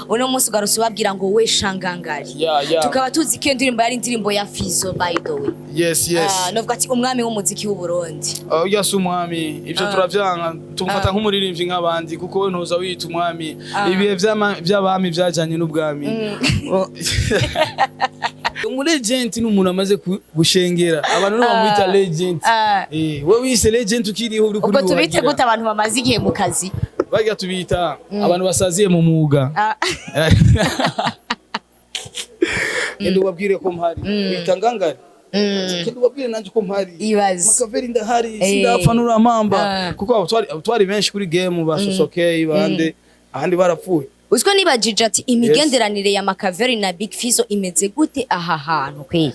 uno munsi ugarutse ubabwira ngo we shangangari. Tukaba tuzi ko iyo ndirimbo yari indirimbo ya Fizzo by the way. Yes. Novuga ati umwami w'umuziki w'u Burundi. Yes umwami ivyo turavyanga tumufata nk'umuririmbyi nk'abandi kuko we ntuza wita umwami ibihe by'abami byajanye n'ubwami. Legend n'umuntu amaze gushengera abantu no bamwita legend. We wise legend ukiriho uri kuri. Ubwo tubite gute abantu bamaze igihe mu kazi? Bagira tubita abantu basaziye mu muga. Endo babwire ko mpari. Bita ngangari. Kendo babwire nanje ko mpari. Makaveri ndahari sindapfa nuramamba kuko twari benshi kuri game basosokeye bande ahandi barapfuye. Uziko nibajije ati imigenderanire ya Makaveri na Big Fizzo imeze gute aha hantu kweli?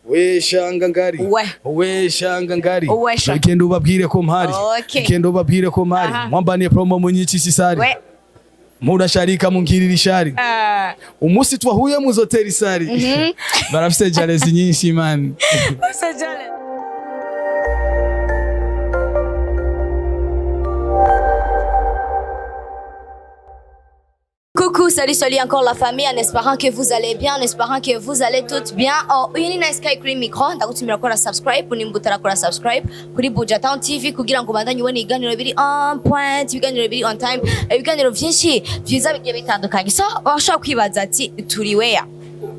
We shangangari. We shangangari. Kendo babwire ko mpari. Kendo babwire ko mpari. Mwambaniye promo munyici sisari. Murasharika munkirira ishari. Umusi twahuye mu hotel isari. Barafise jalezi nyinshi man. Coucou, salut encore la famille, en espérant que vous allez bien, en espérant que vous allez toutes bien. Uyuni na Sky kuri micro, ndagutumira kora subscribe, unimbutara kora subscribe kuri Buja Town TV kugira ngo bandanye ubone ibiganiro biri on point, ibiganiro biri on time, ibiganiro byinshi byiza bigiye bitandukanye. So, washaka kwibaza ati turi where?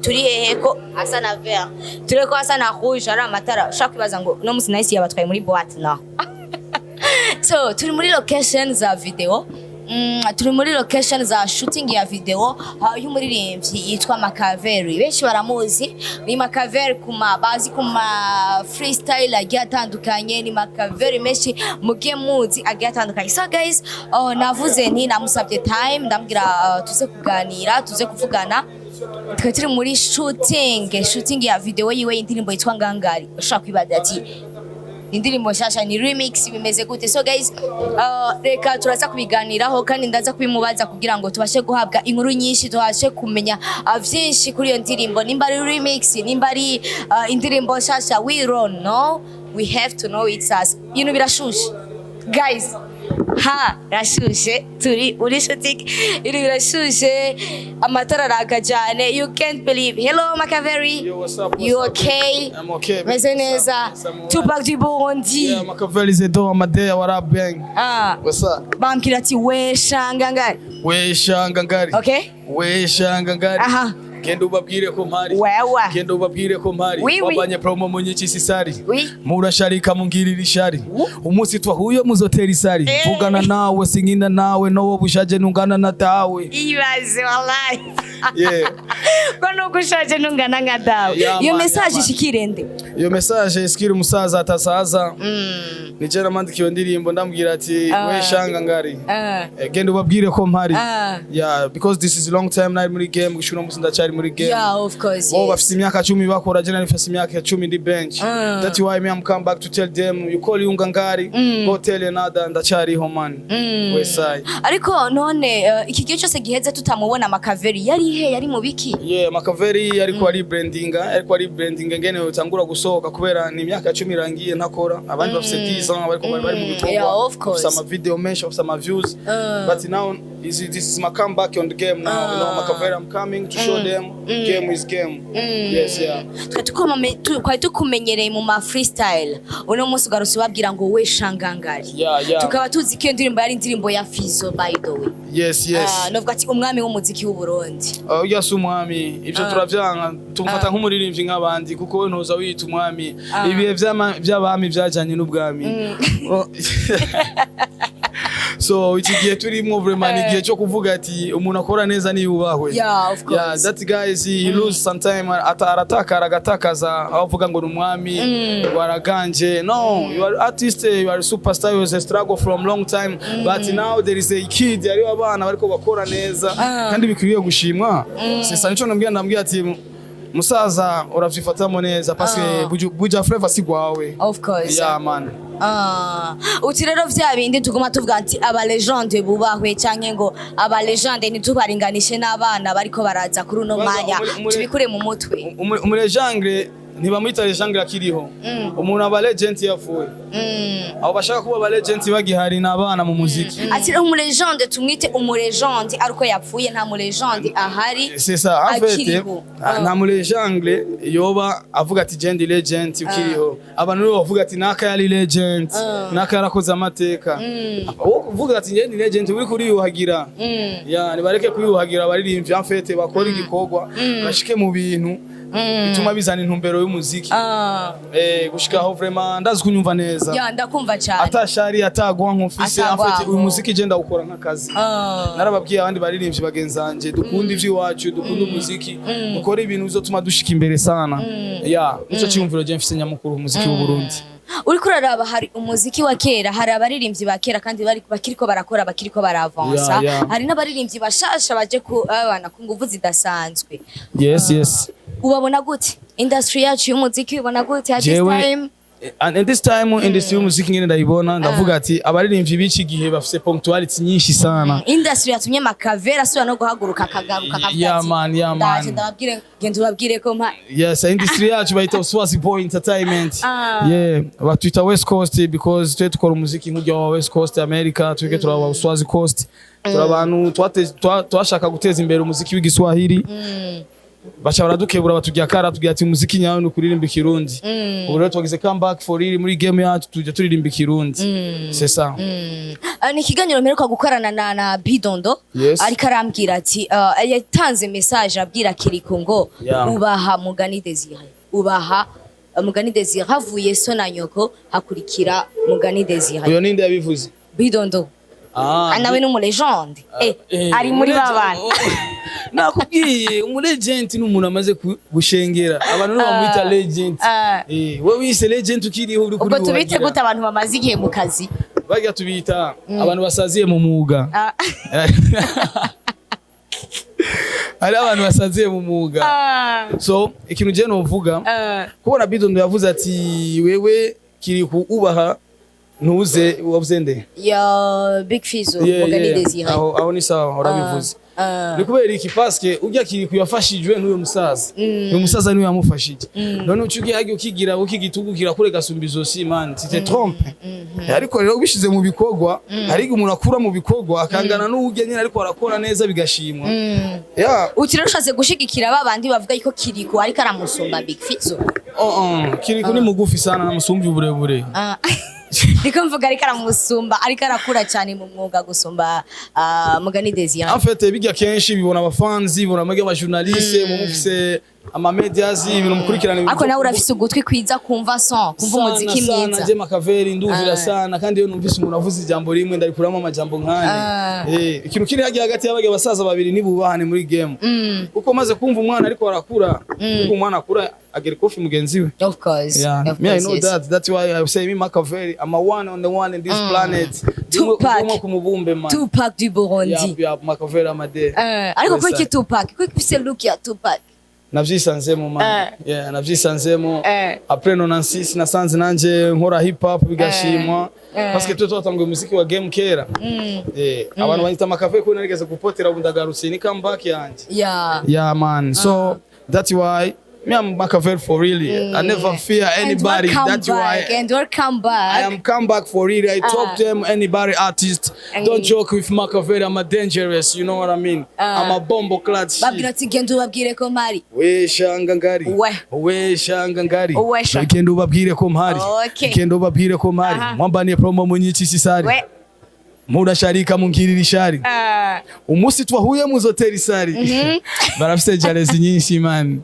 Turi hehe ko asa na vert? Turi ko asa na rouge ari amatara. Washaka kwibaza ngo no musi nice yabatwaye muri boîte no. So, turi muri location za video. Turi muri location za shooting ya video y'umuririmbyi yitwa Makaveri. Benshi baramuzi ni Makaveri bazi kuma freestyle agiye atandukanye, ni Makaveri menshi mugiye muzi agiye atandukanye. So guys, navuze nti namusabye time ndambwira tuze kuganira, tuze kuvugana. Turi muri shooting ya video yiwe y'indirimbo yitwa Ngangari. Ushaka kwibaza ati indirimbo shasha ni remix bimeze gute? So guys, reka turaza kubiganiraho kandi ndaza kubimubaza kugira ngo tubashe guhabwa inkuru nyinshi, tubashe kumenya vyinshi kuri iyo ndirimbo, nimba ari remix, nimba ari indirimbo shasha. We don't know, we have to know it's us. Birashushe guys, rashushe turi uri shooting birashushe amatara araka cyane, you can't believe. Hello Makaveri. Yo, what's up? You okay? I'm okay. Meze neza. Tupac du Burundi. Yeah, Makaveri zedo amadea what up bang. What's up? Bamkira ati we shangangari. We shangangari. Okay? We shangangari. Kendo babwire ko mpari. Kendo babwire ko mpari. Wabanye promo munyici sisari. Murasharika munkirira ishari. Umusi twahuye mu hotel isari. Vugana nawe singina nawe no bushaje nungana na tawe. Ibaze wallahi. Yeah. Kono kushaje nungana nga tawe. Iyo message ishikirende. Iyo message iskira umusaza atasaza. Nije namandikiye ndirimbo ndambwira ati we shangangari. Kendo babwire ko mpari. Yeah, because this is a long time night muri game gushura musi ndachari muri game. Yeah, of course. Bo bafite imyaka 10 bakora je nifite imyaka 10 ndi bench. That's why me I'm come back to tell them you call Ngangari, go tell another ndachariho man. Wesai. Ariko none iki gihe cyose giheze tutamubona Makaveri yari mu biki? Yeah, Makaveri yari ko ari branding ngene utangura gusohoka kubera ni imyaka 10 irangiye ntakora. Abandi bafite 10 ans bariko bari mu bikorwa. Yeah, of course. Some video mention, some views. But now this is my comeback on the game now. You know Makaveri, I'm coming to show them game is game. Yes, yeah. Twari tukumenyereye mu ma freestyle. Uno munsi ugarutse ubabwira ngo we shangangari. Tukaba tuzi ko iyo ndirimbo yari indirimbo ya Fizzo by the way. Yes. Novuga ati umwami w'umuziki w'u Burundi. Yes umwami. Ivyo turavyanga tumufata nk'umuririmbyi nk'abandi kuko we ntuza wita umwami. Ibihe by'abami byajanye n'ubwami. So iki gihe turimo vraiment igihe cyo kuvuga ati umuntu akora neza ni yubahwe. Yeah, of course. Yeah, that guys he lose sometime agatakaza avuga ngo umwami waraganje. No, you are artist, you are superstar, you was a struggle from long time, but now there is a kid yari abana bariko bakora neza kandi bikwiye gushimwa. Sesa nico ndambwira ati musaza uravyifatamo neza parce que buja flavor sigwawe. Of course. Yeah man. Uti rero vya bindi tuguma tuvuga ati aba legende bubahwe canke ngo aba legende ntitubaringanishe n'abana bariko baraza kuri uno mwanya tubikure mu mutwe. Umulegendre ntibamwita legend akiriho umuntu aba legend yapfuye abo bashaka kuba aba legend bagihari n'abana mu muziki ati umulegende tumwite umulegende ariko yapfuye nta mulegende ahari c'est ça en fait nta mulegende yoba avuga ati legend ukiriho abantu nibo bavuga ati naka yari legend naka yarakoze amateka wo kuvuga ati legend uri kuri yuhagira ya nibareke kuyuhagira abaririmbyi en fait bakora igikorwa bashike mu bintu bituma bizana intumbero y'umuziki gushikaho vraiment ndazi kunyumva neza ya ndakumva cyane atashari atagwa nkufise en fait uyu muziki je ndawukora nk'akazi narababwiye abandi baririmbyi bagenzanje dukunda ivy'iwacu dukunda umuziki dukora ibintu bizotuma dushika imbere sana ya nico cyumviro je mfise nyamukuru umuziki w'u Burundi uri kuraraba hari umuziki wa kera hari abaririmbyi ba kera kandi bakiriko barakora bakiriko baravansa hari n'abaririmbyi bashasha baje ku abana ku nguvu zidasanzwe yes ubabona gute industry yacu y'umuziki ubona gute at this time and this time industry y'umuziki ngene ndayibona ndavuga ati abaririmbyi b'iki gihe bafise punctuality nyinshi sana industry yatumye makavera asubira no guhaguruka akagaruka yeah man ndababwire ngende ubabwire ko yes industry yacu bayita Swazi Boy Entertainment yeah batwita West Coast because twe tukora umuziki nk'ujya wa West Coast America twike turaba Swazi Coast turabantu twashaka guteza imbere umuziki w'igiswahili bacha baradukebura batujya kara tugira ati umuziki nyawe no kuririmba ikirundi ubu rero twagize comeback for real muri game yacu tujya turirimba ikirundi c'est ça ni kiganiro mperuka gukorana na Bidondo ariko arambwira ati yatanze message abwira Kiriko ngo ubaha Mugani Desire ubaha Mugani Desire havuye so na nyoko hakurikira Mugani Desire uyo ninde yabivuze Bidondo nawe ni umulegende ari muri babana nakubwiye umulegend n'umuntu amaze gushengera abantu no bamwita legend we wise legend ukiriho uri kuri ubwo tubite gute abantu bamaze igihe mu kazi bagira tubita abantu basaziye mu mwuga ari abantu basaziye mu mwuga so ikintu je no mvuga kubona Bidondo yavuze ati wewe kiri kuubaha ntuze wavuze nde ya Big Fizzo Mugani Desire aho ni sawa urabivuze ni kubera iki paske ujya kiri kuyafashijwe n'uyo musaza uyo musaza niwe yamufashije none ucugiye hagi ukigira ukigitugu kira gasumbizo si man c'était trompe ariko rero bishize mu bikorwa hari umuntu akura mu bikorwa akangana n'uwujye nyine ariko arakora neza bigashimwa ya ukirashaze gushigikira babandi bavuga yuko Kiriko ariko aramusumba Big Fizzo Kiriko ni mugufi sana namusumbi uburebure Ndiko mvuga ariko aramusumba ariko arakura cyane mu mwuga gusumba Mugani Desire en fait bijya kenshi bibona abafanzi bibona amage abajournaliste mu mufise ama medias ibintu mukurikirana ariko nawe urafise ugutwi kwiza kumva son kumva umuziki mwiza je makaveri nduvira sana kandi iyo numvise umuntu avuze ijambo rimwe ndarikuramo amajambo nkane ikintu kiri hagi hagati y'abage basaza babiri nibubahane muri game uko maze kumva umwana ariko arakura uko umwana akura agera kofi mugenzi we of course me I know that's why I say me Makaveri I'm a one on the one in this planet Tupac kumubumbe man Tupac du Burundi ya Makaveri amade ariko ko iki Tupac ko kufise look ya Tupac navyisanzemo man navyisanzemo après 96 nasanze nanje nkora hip hop bigashimwa parce que twe twatanguye umuziki wa game kera abantu banyita Makaveri ko narigeze gupotera bundagarutse ni comeback yanje yeah man so that's why me I'm Makaveri for really I never fear anybody that's why and welcome back I am come back for really I talk them anybody artist don't joke with Makaveri I'm a dangerous you know what I mean I'm a bombo clad shit babwira ati genda ubabwire ko mpari we shangangari we shangangari genda ubabwire ko mpari genda ubabwire ko mpari mwambaniye promo munyiki sisari murasharika mungirira ishari umusi twahuye muzotera isari barafise jealous nyinshi man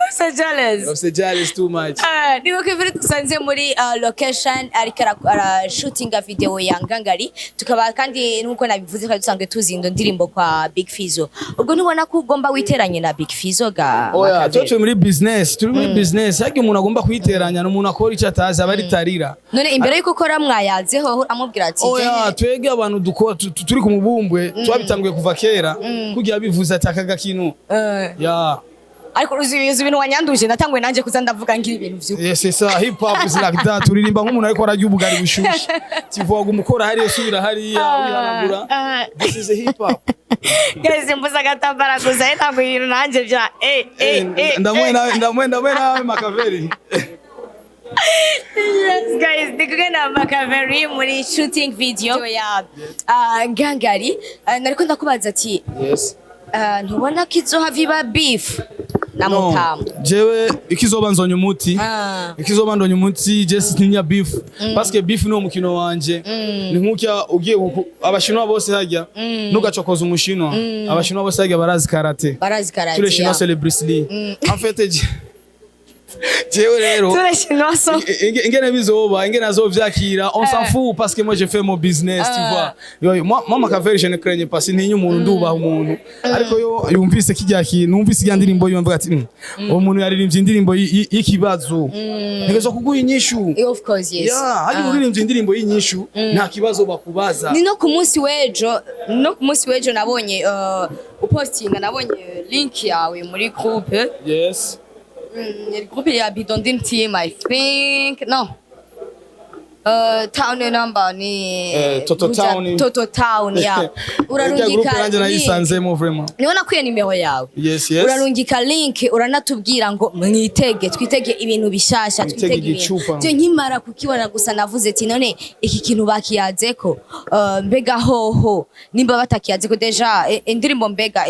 barafise jealous too much niwe kwivira tusanze muri location ariko shootinga video ya Ngangari tukaba kandi nkuko nabivuze kandi dusanzwe tuzindo ndirimbo kwa Big Fizzo ubwo nubona ko ugomba witeranye na Big Fizzo ga oya turi muri business hagi umuntu agomba kwiteranya n'umuntu akora icyo atazi abaritarira none imbere yuko ukora mwayazeho amubwira ati oya twege abantu dukora turi ku mubumbwe twabitanguye kuva kera kugira bivuze atakaga kintu ya ariko uzi ibintu wanyanduje natangwe nanje kuza ndavuga ngira ibintu vyo. Yes, c'est ça. Hip hop is like that. Turirimba nk'umuntu ariko ararya ubugari bushushe. Tivuga umukora hari usubira hariya wihanagura. This is a hip hop. Guys, mbuza gatambara kuza ntabwo ibintu nanje vya ndamwe nawe Makaveri. Yes guys, ndikugenda Makaveri muri shooting video ya Ngangari. Nariko ndakubaza ati yes. Ntubona kizoha viba beef na mutamu. Jewe ikizoba nzonye umuti. Ikizoba ndonye umuti just ninya beef. Parce que beef no mukino wanje. Ni nk'uko ugiye abashinwa bose hajya nugacokoza umushinwa. Abashinwa bose hajya barazi karate. Tous les Chinois c'est le Bruce Lee. En fait Jewe rero ingene bizoba ingene azovyakira on s'en fout parce que moi je fais mon business tu vois moi Makaveri je ne craigne pas sintinya umuntu ndubaha umuntu ariko yo yumvise kijya kintu numvise igya ndirimbo yumva ati umuntu yaririmbye indirimbo y'ikibazo ntegezo kuguha inyishu of course yes hari uririmbye indirimbo y'inyishu nta kibazo bakubaza ni no ku munsi wejo nabonye upostinga nabonye link yawe muri groupe yes. Le groupe est Bidon Dim Team, I think. No. Town number ni Toto Town ya. Urarungika nayisanzemo vraiment. Niona kwiye nimero yawe. Yes, yes. Urarungika link uranatubwira ngo twitege ibintu bishasha twitege ibintu. Cyo nkimara kukibona gusa navuze ati none iki kintu bakiyazeko mbega hoho nimba batakiyazeko deja indirimbo mbega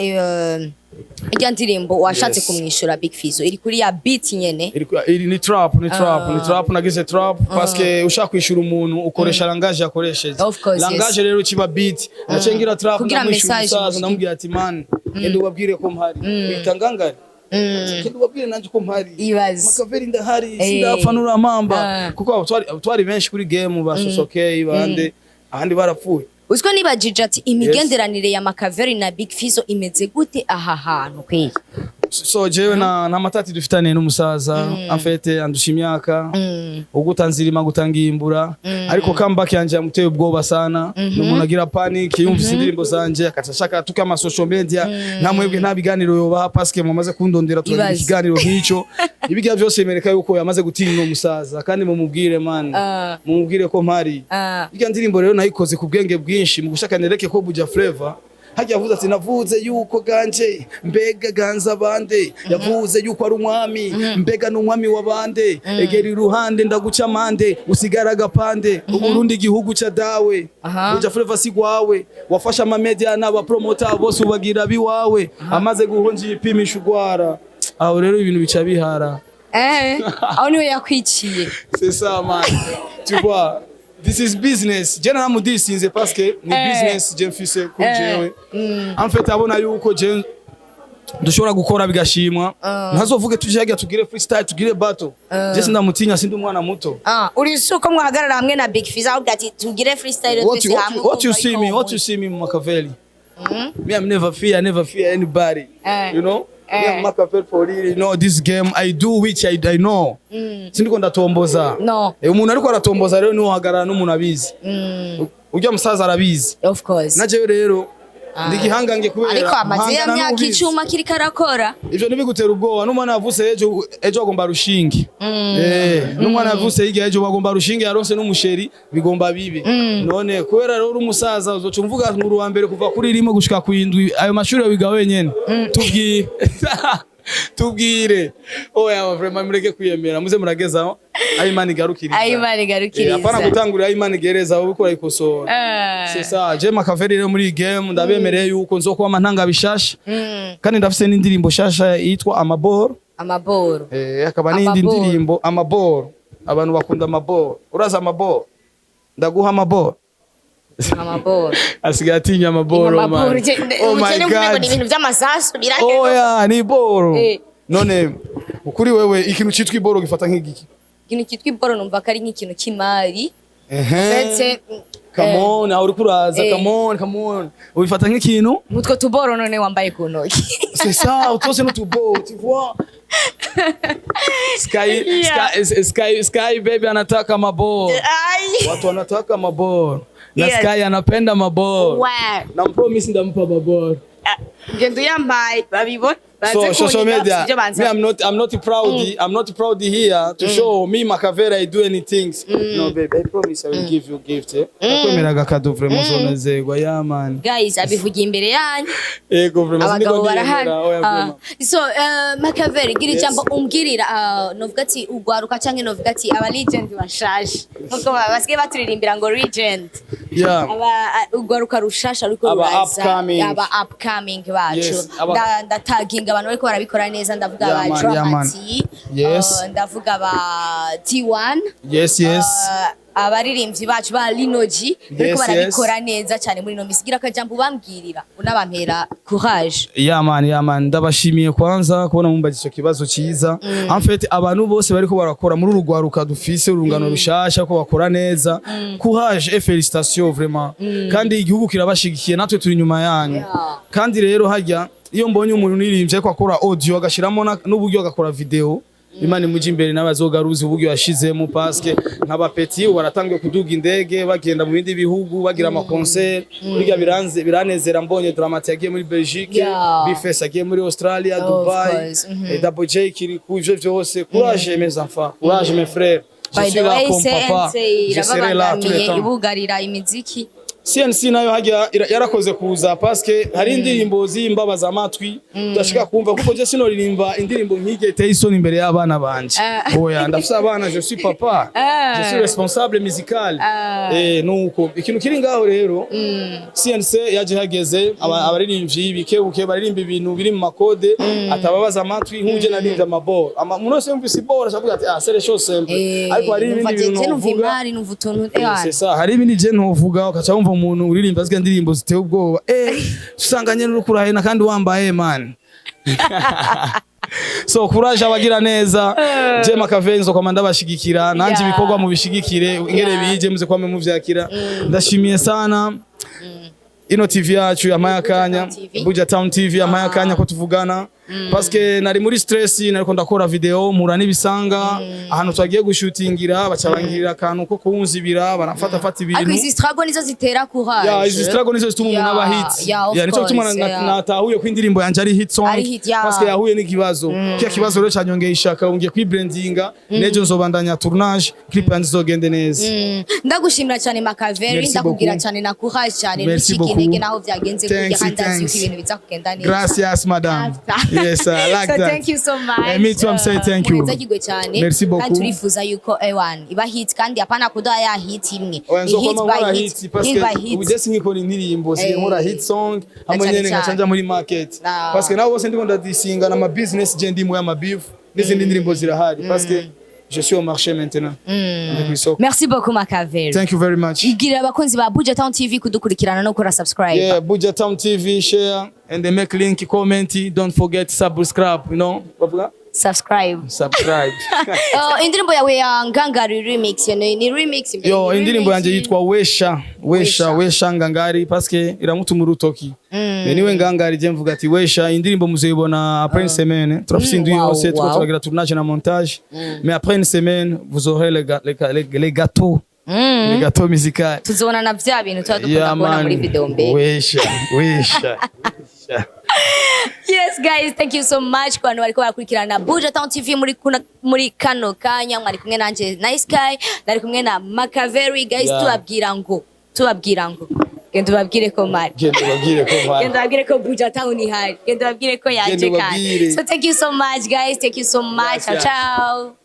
ijya ndirimbo washatse kumwishura Big Fizzo iri kuri ya beat nyene ni trap nagize trap parce que ushaka kwishura umuntu ukoresha langage yakoresheje langage rero kiba beat nacengira trap ndamwishura ndamubwira ati man ende ubabwire ko mpari bitangangari kindi ubabwire nanje ko mpari Makaveri ndahari sindafanura mamba kuko twari benshi kuri game basosokeye bande ahandi barapfuye. Uziko nibajije ati imigenderanire ya Makaveri na Big Fizzo imeze gute aha hantu kwe? So jewe na matati dufitane n'umusaza en fait andusha imyaka ugutanzirima gutangimbura ariko comeback yanje yamuteye ubwoba sana n'umuntu agira panic yumvise indirimbo zanje akatashaka tuka ama social media namwebwe nta biganiro yobaha parce que mumaze kundondera turagira ikiganiro nk'icyo ibigira byose bimereka yuko yamaze gutinya umusaza kandi mumubwire man mumubwire ko mpari biga ndirimbo rero nayikoze ku bwenge bwinshi mu gushaka nereke ko buja flavor hajya avuze ati navuze yuko ganje mbega ganza bande yavuze yuko ari umwami mbega n'umwami wabande egera iruhande ndaguca amande usigara gapande uburundi igihugu ca dawe uja flavor sigwawe wafasha ama media n'aba promoter bose ubagira biwawe amaze guhonja ipimisha ugwara aho rero ibintu bica bihara aho niwe yakwiciye c'est ça man tu vois. This is business. Jena namudisinze parce que ni business je mfise kuri jewe. En fait abona yuko je dushobora gukora bigashimwa. Ntazovuge tujyaga tugire freestyle tugire battle. Je sindamutinya sindi umwana muto. Uri suko mwahagarara hamwe na Big Fizzo avuga ati tugire freestyle twese hamwe. What you see me Makaveri. Me I'm never fear anybody. You know? Yeah, Makaveri for real, you know this game I do which I know. Sindiko ndatomboza. No. Umuntu ariko aratomboza rero niho hagarara n'umuntu abizi. Ujya musaza arabizi. Of course. Naje rero ndigihangange kubera ariko amaze ya myaka icuma kiri karakora. Ivyo nibigutera ubwoba n'umwana yavuse ejo agomba rushingi. N'umwana yavuse ejo bagomba rushingi yaronse n'umusheri bigomba bibi. None kubera rero umusaza uzoca mvuga ngo uwa mbere kuva kuri rimwe gushika ku indwi ayo mashuri wiga wenyene. Tubwire oya vraiment mureke kwiyemera muze muragezaho ayimani garukiriza apana gutangurira ayimani gereza ubikora ikosora c'est ça je Makaveri rero muri game ndabemereye yuko nzokuba amantanga bishasha kandi ndafise n'indirimbo shasha yitwa amaboro akaba n'indi ndirimbo amaboro abantu bakunda amaboro uraza amaboro ndaguha amaboro asigaye atinya amaboro man. Oh my god ibintu by'amasasu oya ni boro none ukuri wewe ikintu citwa iboro gifata nk'igiki ikintu citwa iboro numva kari nk'ikintu kimari ndetse come on aho uri kuraza come on ubifata nk'ikintu mutwo tuboro none wambaye ku ntoki c'est ça utose n'utuboro tu vois Sky baby anataka maboro watu wanataka maboro na Sky anapenda maboro na promise ndampa maboro ngendo yambaye babibona So social media, me, I'm not proud here to show me Makavera I do anything. No baby, I promise I will give you a gift. Nakwemeraga kado vraiment zonezerwa ya man. Guys, abivugiye imbere yanyu. Ego vraiment ndiko ndiyemera. So Makavera gira ijambo umbwirira novuga ati ugwaruka canke novuga ati aba legend bashaje. Nkuko basigaye baturirimbira ngo legend. Yeah. Ugwaruka rushasha ariko ruraza. Aba upcoming bacu. Ndataginga abantu bariko barabikora neza ndavuga ba Dramati. Yes. Ndavuga ba T1. Yes. Abaririmbyi bacu ba Linoji bariko barabikora neza cyane muri no misigira akajambo bambwirira unabampera courage. Yeah man ndabashimiye kwanza kubona mumbaje icyo kibazo cyiza. En fait abantu bose bariko barakora muri urugwaruka dufise urungano rushasha ko bakora neza. Courage et félicitations vraiment. Kandi igihugu kirabashigikiye natwe turi nyuma yanyu. Kandi rero hajya iyo mbonye umuntu nirimbye ko akora audio agashiramo n'uburyo agakora video Imana muje imbere n'abazogaruzi uburyo yashizemo paske nk'abapeti baratangiye kuduga indege bagenda mu bindi bihugu bagira ama concert biga biranezera mbonye Dramati yagiye muri Belgique Big Fizzo yagiye muri Australia Dubai Double J kiri kuje byose courage mes enfants courage mes frères je suis là comme papa je serai là tout le temps ibugarira imiziki CNC nayo hajya yarakoze kuza paske hari indirimbo zimbabaza amatwi ndashika kumva kuko je sinoririmba indirimbo nkige Tyson imbere y'abana banje oya ndafise abana je suis papa je suis responsable musical nuko ikintu kiri ngaho rero CNC yaje hageze abaririmbyi bikebuke baririmba ibintu biri mu makode atababaza amatwi nkuje naririmbye amabor umuntu wese yumvise ibor ashavuga ati c'est les choses simples ariko hari ibindi bintu c'est ça hari ibindi je ntuvuga ukaca wumva umuntu uririmba zga ndirimbo ziteye ubwoba usanganye n'ukurahena kandi wambaye man so courage abagira neza je Makavenzo kwa ndabashigikira nanje ibikorwa mu bishigikire ingere bije muze kwame muvyakira ndashimiye sana ino TV yacu ya Mayakanya Buja Town TV ya Mayakanya ko tuvugana paske nari muri stress nariko ndakora video mura nibisanga ahantu twagiye gushutingira bacabangirira akantu ko kunzibira barafata ibintu ariko izi struggle nizo zitera courage izi struggle nizo zituma umuntu aba hit nico gituma natahuye ko indirimbo yanje ari hit song paske yahuye n'ikibazo kiya kibazo rero cyanyongeye ishaka ungiye kwibrandinga nejo nzobandanya tournage clip yanjye zogende neza ndagushimira cyane Makavera ndakubwira cyane na courage cyane n'ikintege naho byagenze kugira handazi ibintu biza kugenda neza gracias madame. Yes, I like so that. Thank you so much. Me too, I'm saying thank you. Merci beaucoup. Kandi turifuza yuko iba hit kandi apana kudoa ya hit imwe. Hit by hit. Parce ubu just nkikora indirimbo nkora hit song hamwe nyene ngacanja muri market. Parce nabo bose ndiko ndadisinga na ma business je ndimo ya ma beef n'izindi ndirimbo zirahari parce je suis au marché maintenant. Merci beaucoup Makavera. Thank you very much. Igira abakunzi ba Buja Town TV kudukurikirana no kora subscribe. Yeah, Buja Town TV share and they make link comment, don't forget subscribe, you know. Subscribe. Indirimbo yawe ya Ngangari remix ni remix yo indirimbo yanje yitwa Wesha Ngangari paske iramutuma urutoki niwe Ngangari je mvuga ati Wesha indirimbo muzeyibona après une semaine turafise yose turagira tournage na montage mais après une semaine vous aurez les gâteaux les gâteaux musicaux tuzona na vya bintu twadukunda kubona muri video mbere Wesha Yes guys, thank you so much kwa bariko barakurikirana Buja Town TV muri kano kanya mwari kumwe nanje Nice Guy nari kumwe na Makavera guys tubabwira ngo genda babwire ko mari genda babwire ko Buja Town ihari genda babwire ko yaje kandi so thank you so much guys, thank you so much ciao